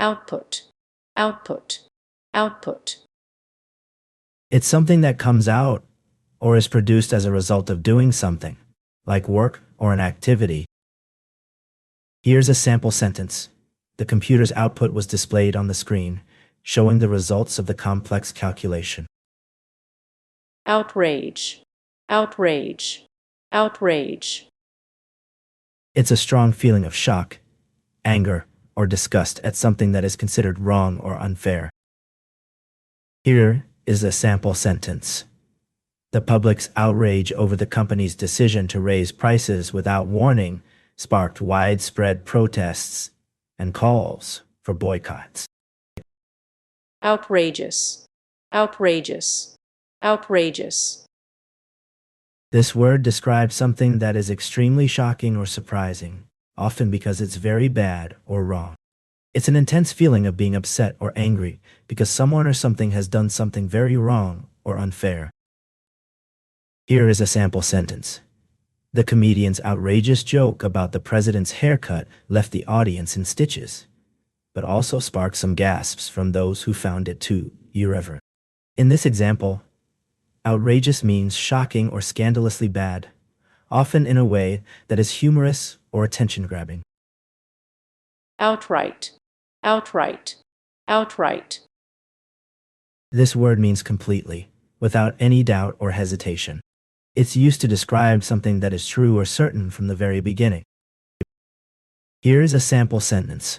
output, output, output. It's something that comes out or is produced as a result of doing something, like work or an activity. Here's a sample sentence. The computer's output was displayed on the screen, showing the results of the complex calculation. Outrage, outrage, outrage. It's a strong feeling of shock, anger, or disgust at something that is considered wrong or unfair. Here is a sample sentence. The public's outrage over the company's decision to raise prices without warning sparked widespread protests and calls for boycotts. Outrageous, outrageous, outrageous. This word describes something that is extremely shocking or surprising, often because it's very bad or wrong. It's an intense feeling of being upset or angry because someone or something has done something very wrong or unfair. Here is a sample sentence. The comedian's outrageous joke about the president's haircut left the audience in stitches, but also sparked some gasps from those who found it too irreverent. In this example, outrageous means shocking or scandalously bad, often in a way that is humorous or attention-grabbing. Outright, outright, outright. This word means completely, without any doubt or hesitation. It's used to describe something that is true or certain from the very beginning. Here is a sample sentence.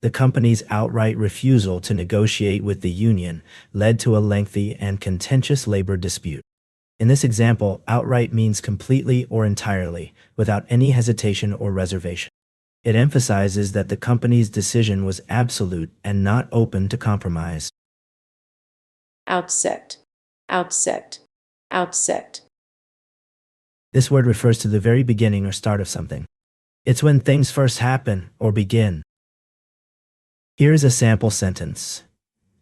The company's outright refusal to negotiate with the union led to a lengthy and contentious labor dispute. In this example, outright means completely or entirely, without any hesitation or reservation. It emphasizes that the company's decision was absolute and not open to compromise. Outset, outset, outset. This word refers to the very beginning or start of something. It's when things first happen or begin. Here is a sample sentence.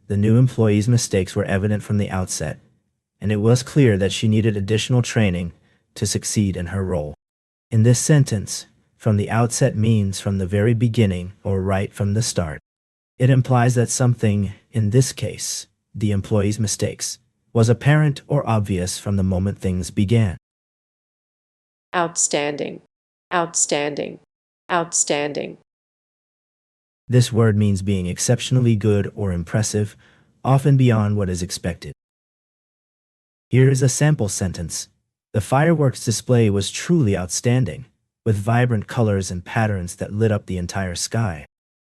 The new employee's mistakes were evident from the outset, and it was clear that she needed additional training to succeed in her role. In this sentence, from the outset means from the very beginning or right from the start. It implies that something, in this case, the employee's mistakes, was apparent or obvious from the moment things began. Outstanding, outstanding, outstanding. This word means being exceptionally good or impressive, often beyond what is expected. Here is a sample sentence. The fireworks display was truly outstanding, with vibrant colors and patterns that lit up the entire sky.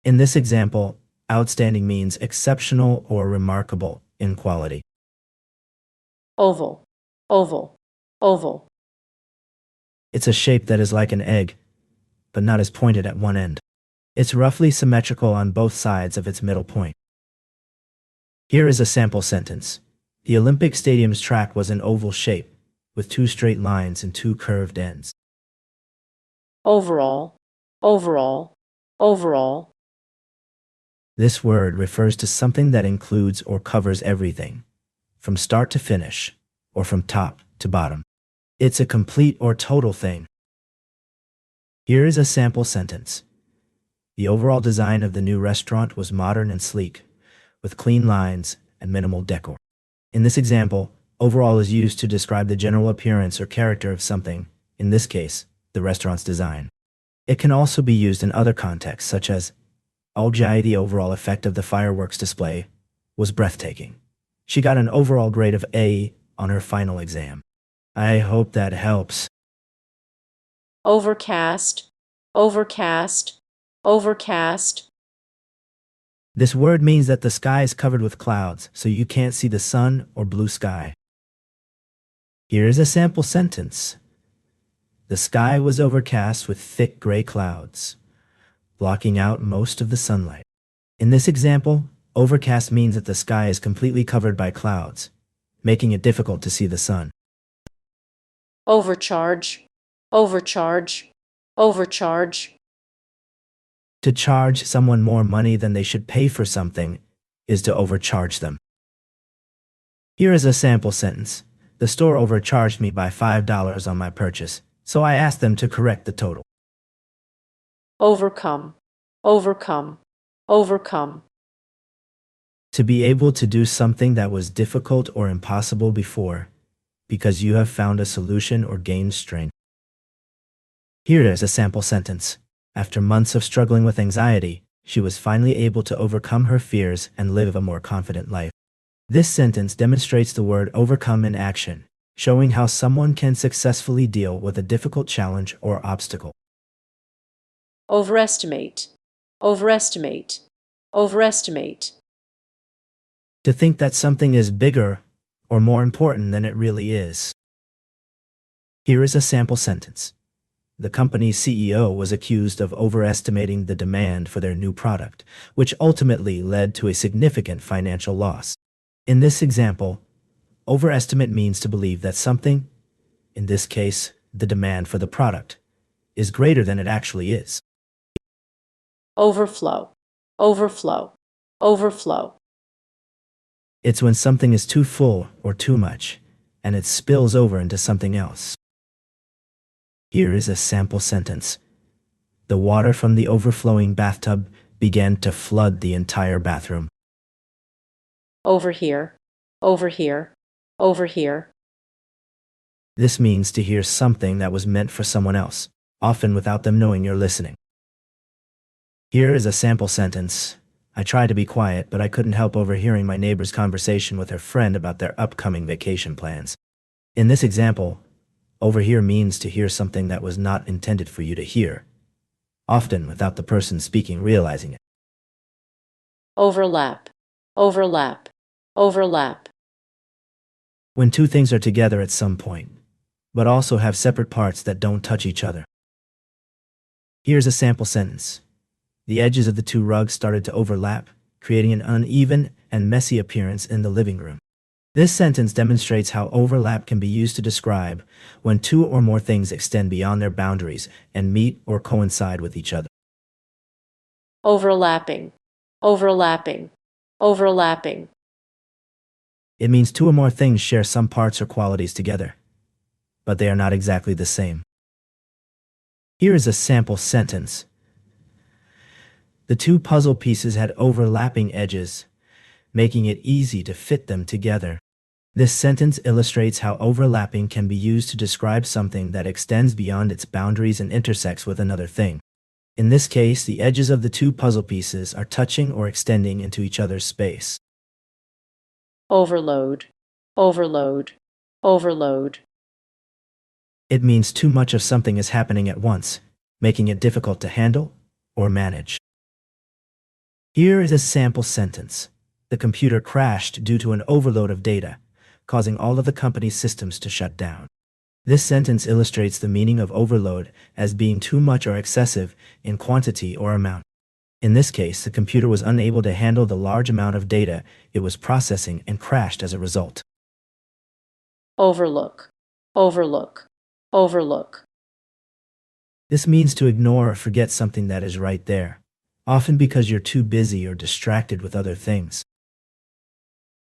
In this example, outstanding means exceptional or remarkable in quality. Oval, oval, oval. It's a shape that is like an egg, but not as pointed at one end. It's roughly symmetrical on both sides of its middle point. Here is a sample sentence. The Olympic Stadium's track was an oval shape, with 2 straight lines and 2 curved ends. Overall, overall, overall. This word refers to something that includes or covers everything, from start to finish, or from top to bottom. It's a complete or total thing. Here is a sample sentence. The overall design of the new restaurant was modern and sleek, with clean lines and minimal decor. In this example, overall is used to describe the general appearance or character of something, in this case, the restaurant's design. It can also be used in other contexts, such as, the overall effect of the fireworks display was breathtaking. She got an overall grade of A on her final exam. I hope that helps. Overcast, overcast, overcast. This word means that the sky is covered with clouds, so you can't see the sun or blue sky. Here is a sample sentence. The sky was overcast with thick gray clouds, blocking out most of the sunlight. In this example, overcast means that the sky is completely covered by clouds, making it difficult to see the sun. Overcharge, overcharge, overcharge. To charge someone more money than they should pay for something is to overcharge them. Here is a sample sentence. The store overcharged me by $5 on my purchase, so I asked them to correct the total. Overcome, overcome, overcome, To be able to do something that was difficult or impossible before, because you have found a solution or gained strength. Here is a sample sentence. After months of struggling with anxiety, she was finally able to overcome her fears and live a more confident life. This sentence demonstrates the word overcome in action, showing how someone can successfully deal with a difficult challenge or obstacle. overestimate, overestimate, overestimate, To think that something is bigger or more important than it really is. Here is a sample sentence. The company's CEO was accused of overestimating the demand for their new product, which ultimately led to a significant financial loss. In this example, overestimate means to believe that something, in this case, the demand for the product, is greater than it actually is. overflow, overflow, overflow, It's when something is too full or too much, and it spills over into something else. Here is a sample sentence. The water from the overflowing bathtub began to flood the entire bathroom. overhear, overhear, overhear, This means to hear something that was meant for someone else, often without them knowing you're listening. Here is a sample sentence. I tried to be quiet, but I couldn't help overhearing my neighbor's conversation with her friend about their upcoming vacation plans. In this example, overhear means to hear something that was not intended for you to hear, often without the person speaking realizing it. overlap, overlap, overlap, When two things are together at some point, but also have separate parts that don't touch each other. Here's a sample sentence. The edges of the two rugs started to overlap, creating an uneven and messy appearance in the living room. This sentence demonstrates how overlap can be used to describe when two or more things extend beyond their boundaries and meet or coincide with each other. overlapping, overlapping, overlapping, It means two or more things share some parts or qualities together, but they are not exactly the same. Here is a sample sentence. The two puzzle pieces had overlapping edges, making it easy to fit them together. This sentence illustrates how overlapping can be used to describe something that extends beyond its boundaries and intersects with another thing. In this case, the edges of the two puzzle pieces are touching or extending into each other's space. overload, overload, overload, It means too much of something is happening at once, making it difficult to handle or manage. Here is a sample sentence. The computer crashed due to an overload of data, causing all of the company's systems to shut down. This sentence illustrates the meaning of overload as being too much or excessive in quantity or amount. In this case, the computer was unable to handle the large amount of data it was processing and crashed as a result. overlook, overlook, overlook, This means to ignore or forget something that is right there, often because you're too busy or distracted with other things.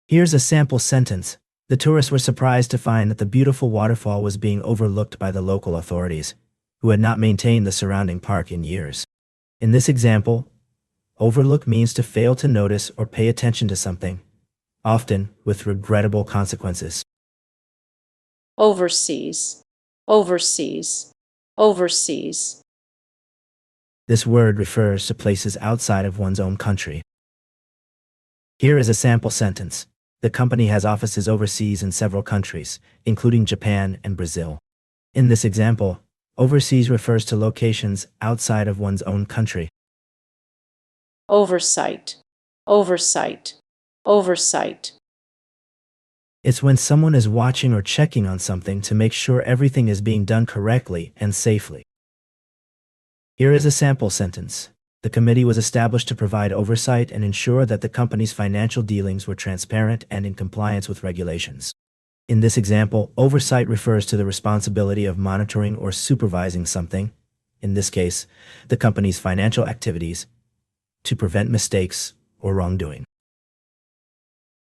Here's a sample sentence. The tourists were surprised to find that the beautiful waterfall was being overlooked by the local authorities, who had not maintained the surrounding park in years. In this example, overlook means to fail to notice or pay attention to something, often with regrettable consequences. overseas, overseas, overseas, This word refers to places outside of one's own country. Here is a sample sentence. The company has offices overseas in several countries, including Japan and Brazil. In this example, overseas refers to locations outside of one's own country. oversight, oversight, oversight, It's when someone is watching or checking on something to make sure everything is being done correctly and safely. Here is a sample sentence. The committee was established to provide oversight and ensure that the company's financial dealings were transparent and in compliance with regulations. In this example, oversight refers to the responsibility of monitoring or supervising something, in this case, the company's financial activities, to prevent mistakes or wrongdoing.